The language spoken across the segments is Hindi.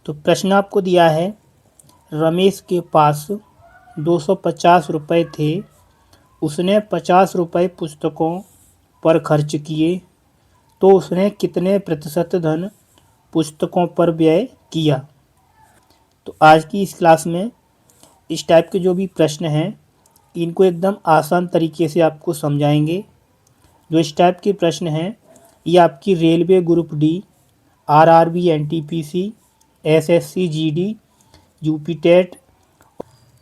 तो प्रश्न आपको दिया है, रमेश के पास 250 रुपये थे, उसने 50 रुपये पुस्तकों पर खर्च किए, तो उसने कितने प्रतिशत धन पुस्तकों पर व्यय किया। तो आज की इस क्लास में इस टाइप के जो भी प्रश्न हैं इनको एकदम आसान तरीके से आपको समझाएंगे। जो इस टाइप के प्रश्न हैं ये आपकी railway group D, RRB, NTPC, SSC GD, UP TET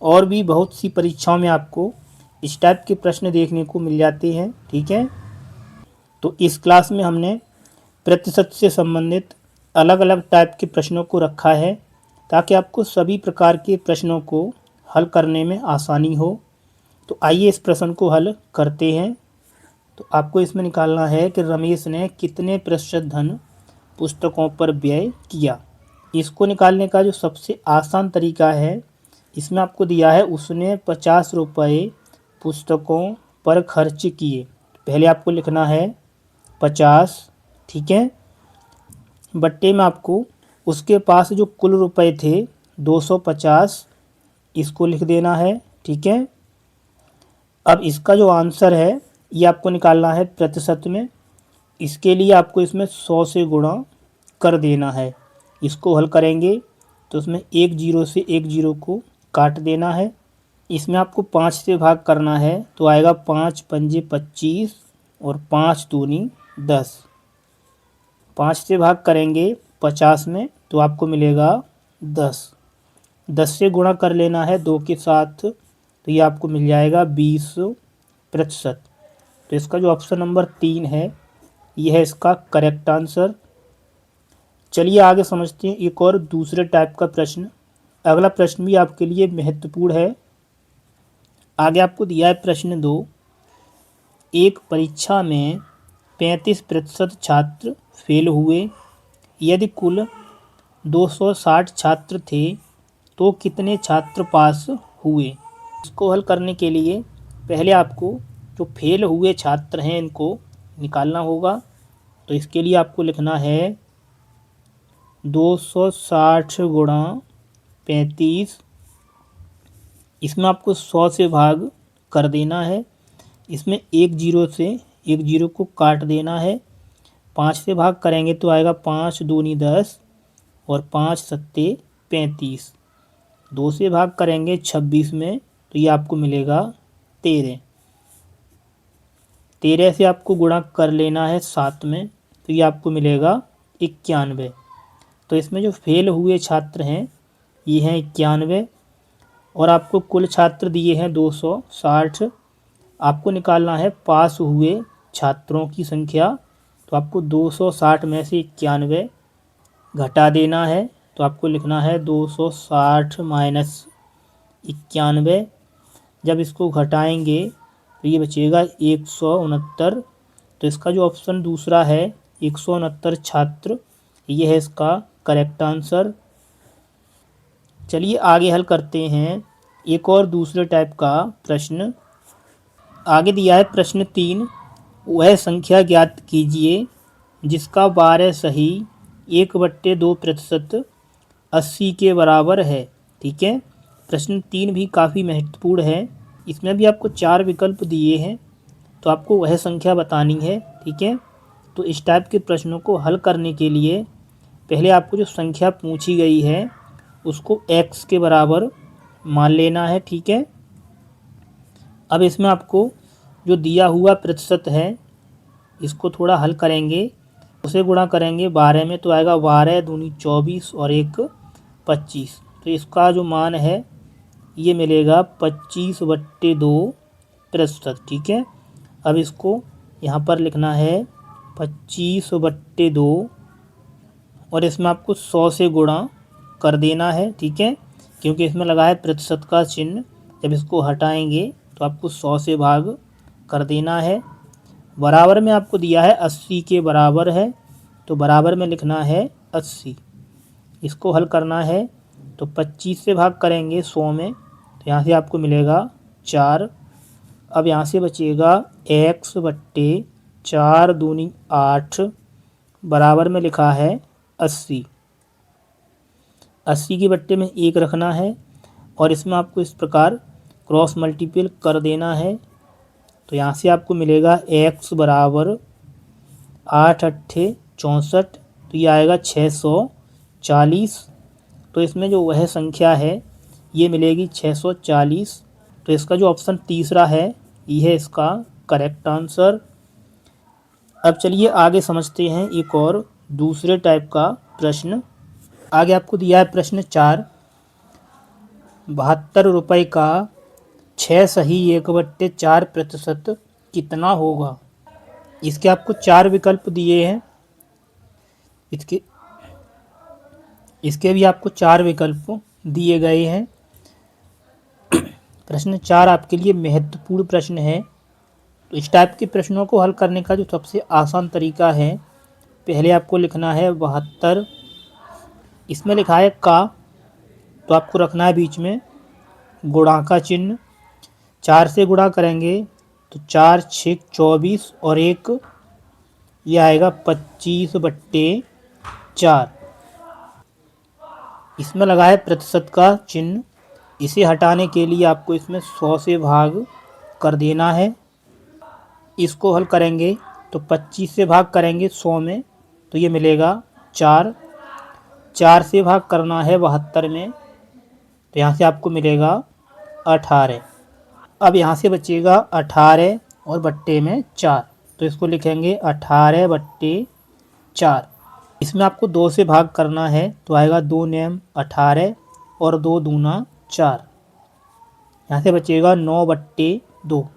और भी बहुत सी परीक्षाओं में आपको इस टाइप के प्रश्न देखने को मिल जाते हैं। ठीक है, तो इस क्लास में हमने प्रतिशत से संबंधित अलग अलग टाइप के प्रश्नों को रखा है ताकि आपको सभी प्रकार के प्रश्नों को हल करने में आसानी हो। तो आइए इस प्रश्न को हल करते हैं। तो आपको इसमें निकालना है कि रमेश ने कितने प्रतिशत धन पुस्तकों पर व्यय किया। इसको निकालने का जो सबसे आसान तरीका है, इसमें आपको दिया है उसने 50 रुपये पुस्तकों पर खर्च किए। पहले आपको लिखना है 50, ठीक है, बट्टे में आपको उसके पास जो कुल रुपए थे 250, इसको लिख देना है। ठीक है, अब इसका जो आंसर है ये आपको निकालना है प्रतिशत में। इसके लिए आपको इसमें 100 से गुणा कर देना है। इसको हल करेंगे तो उसमें एक जीरो से एक जीरो को काट देना है। इसमें आपको 5 से भाग करना है तो आएगा 5 पंजे 25 और 5 दूनी 10। 5 से भाग करेंगे 50 में तो आपको मिलेगा 10। 10 से गुणा कर लेना है 2 के साथ तो ये आपको मिल जाएगा 20%। तो इसका जो ऑप्शन नंबर 3 है यह है इसका करेक्ट आंसर। चलिए आगे समझते हैं एक और दूसरे टाइप का प्रश्न। अगला प्रश्न भी आपके लिए महत्वपूर्ण है। आगे आपको दिया है प्रश्न 2, एक परीक्षा में 35% छात्र फेल हुए, यदि कुल 260 छात्र थे तो कितने छात्र पास हुए। इसको हल करने के लिए पहले आपको जो फेल हुए छात्र हैं इनको निकालना होगा। तो इसके लिए आपको लिखना है 260 गुणा 35, इसमें आपको 100 से भाग कर देना है। इसमें एक जीरो से एक जीरो को काट देना है। 5 से भाग करेंगे तो आएगा 5 दूनी 10 और 5 सत्ते 35। 2 से भाग करेंगे 26 में तो ये आपको मिलेगा 13। 13 से आपको गुणा कर लेना है 7 में तो ये आपको मिलेगा 91। तो इसमें जो फेल हुए छात्र हैं ये हैं 91 और आपको कुल छात्र दिए हैं 260। आपको निकालना है पास हुए छात्रों की संख्या। तो आपको 260 में से 91 घटा देना है। तो आपको लिखना है 260 माइनस 91। जब इसको घटाएंगे तो ये बचेगा 169। तो इसका जो ऑप्शन दूसरा है 169 छात्र, ये है इसका करेक्ट आंसर। चलिए आगे हल करते हैं एक और दूसरे टाइप का प्रश्न। आगे दिया है प्रश्न 3, वह संख्या ज्ञात कीजिए जिसका 12 सही 1/2% 80 के बराबर है। ठीक है, प्रश्न 3 भी काफ़ी महत्वपूर्ण है। इसमें भी आपको 4 विकल्प दिए हैं तो आपको वह संख्या बतानी है। ठीक है, तो इस टाइप के प्रश्नों को हल करने के लिए पहले आपको जो संख्या पूछी गई है उसको x के बराबर मान लेना है। ठीक है, अब इसमें आपको जो दिया हुआ प्रतिशत है इसको थोड़ा हल करेंगे, उसे गुणा करेंगे 12 में तो आएगा 12 दूनी 24 और 1 25। तो इसका जो मान है ये मिलेगा 25/2%। ठीक है, अब इसको यहाँ पर लिखना है 25/2 और इसमें आपको 100 से गुणा कर देना है। ठीक है, क्योंकि इसमें लगा है प्रतिशत का चिन्ह, जब इसको हटाएंगे तो आपको 100 से भाग कर देना है। बराबर में आपको दिया है 80 के बराबर है तो बराबर में लिखना है 80। इसको हल करना है तो 25 से भाग करेंगे 100 में तो यहाँ से आपको मिलेगा 4। अब यहाँ से बचेगा x/4 दूनी 8 बराबर में लिखा है 80। 80 के बट्टे में 1 रखना है और इसमें आपको इस प्रकार क्रॉस मल्टीपल कर देना है। तो यहाँ से आपको मिलेगा x बराबर 8 अट्ठे 64, तो ये आएगा 640। तो इसमें जो वह संख्या है ये मिलेगी 640। तो इसका जो ऑप्शन तीसरा है ये है इसका करेक्ट आंसर। अब चलिए आगे समझते हैं एक और दूसरे टाइप का प्रश्न। आगे आपको दिया है प्रश्न 4, 72 रुपये का 6 सही 1/4% कितना होगा। इसके आपको 4 विकल्प दिए हैं। इसके भी आपको 4 विकल्प दिए गए हैं। प्रश्न 4 आपके लिए महत्वपूर्ण प्रश्न है। तो इस टाइप के प्रश्नों को हल करने का जो सबसे आसान तरीका है, पहले आपको लिखना है 72, इसमें लिखा है का, तो आपको रखना है बीच में गुणा का चिन्ह। 4 से गुणा करेंगे तो 4 6 24 और 1 ये आएगा 25/4। इसमें लगा है प्रतिशत का चिन्ह, इसे हटाने के लिए आपको इसमें 100 से भाग कर देना है। इसको हल करेंगे तो 25 से भाग करेंगे 100 में, तो ये मिलेगा 4। 4 से भाग करना है 72 में, तो यहाँ से आपको मिलेगा 18। अब यहाँ से बचेगा 18 और बट्टे में 4, तो इसको लिखेंगे 18/4। इसमें आपको 2 से भाग करना है, तो आएगा 2 नेम 18 और 2 दूना 4। यहाँ से बचेगा 9/2।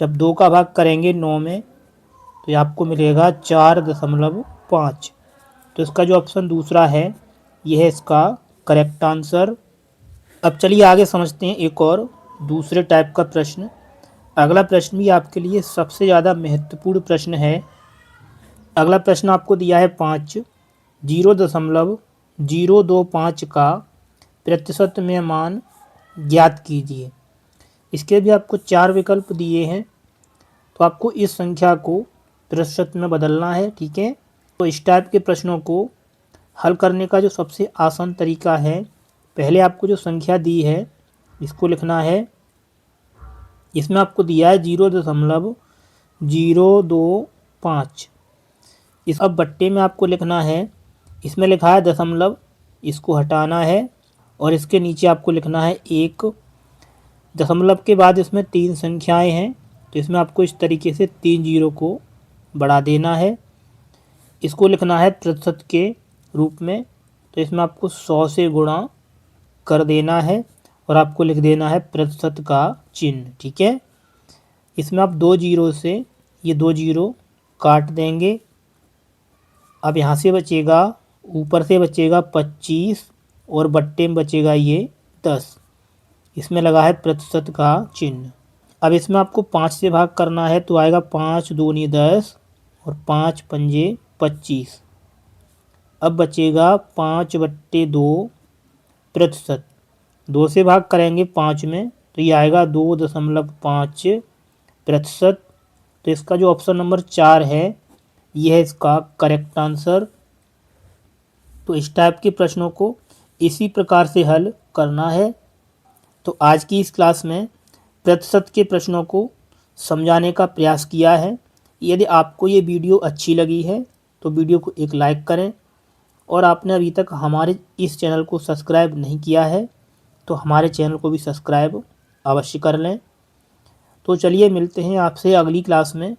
जब 2 का भाग करेंगे 9 में, तो ये आपको मिलेगा 4.5। तो इसका जो ऑप्शन दूसरा है यह है इसका करेक्ट आंसर। अब चलिए आगे समझते हैं एक और दूसरे टाइप का प्रश्न। अगला प्रश्न भी आपके लिए सबसे ज़्यादा महत्वपूर्ण प्रश्न है। अगला प्रश्न आपको दिया है 5, 0.025 का प्रतिशत में मान ज्ञात कीजिए। इसके भी आपको 4 विकल्प दिए हैं। तो आपको इस संख्या को प्रतिशत में बदलना है, ठीक है। तो इस टाइप के प्रश्नों को हल करने का जो सबसे आसान तरीका है, पहले आपको जो संख्या दी है इसको लिखना है। इसमें आपको दिया है 0.025। इस अब बट्टे में आपको लिखना है, इसमें लिखा है दशमलव, इसको हटाना है और इसके नीचे आपको लिखना है 1। दशमलव के बाद इसमें 3 संख्याएं हैं, तो इसमें आपको इस तरीके से 3 जीरो को बढ़ा देना है। इसको लिखना है प्रतिशत के रूप में, तो इसमें आपको 100 से गुणा कर देना है और आपको लिख देना है प्रतिशत का चिन्ह, ठीक है। इसमें आप 2 जीरो से ये 2 जीरो काट देंगे। अब यहाँ से बचेगा, ऊपर से बचेगा 25 और बट्टे में बचेगा ये 10। इसमें लगा है प्रतिशत का चिन्ह। अब इसमें आपको 5 से भाग करना है, तो आएगा 5 दूनी 10 और 5 पंजे 25। अब बचेगा 5/2 प्रतिशत। 2 से भाग करेंगे 5 में, तो ये आएगा 2.5%। तो इसका जो ऑप्शन नंबर 4 है ये है इसका करेक्ट आंसर। तो इस टाइप के प्रश्नों को इसी प्रकार से हल करना है। तो आज की इस क्लास में प्रतिशत के प्रश्नों को समझाने का प्रयास किया है। यदि आपको ये वीडियो अच्छी लगी है तो वीडियो को एक लाइक करें, और आपने अभी तक हमारे इस चैनल को सब्सक्राइब नहीं किया है तो हमारे चैनल को भी सब्सक्राइब अवश्य कर लें। तो चलिए मिलते हैं आपसे अगली क्लास में।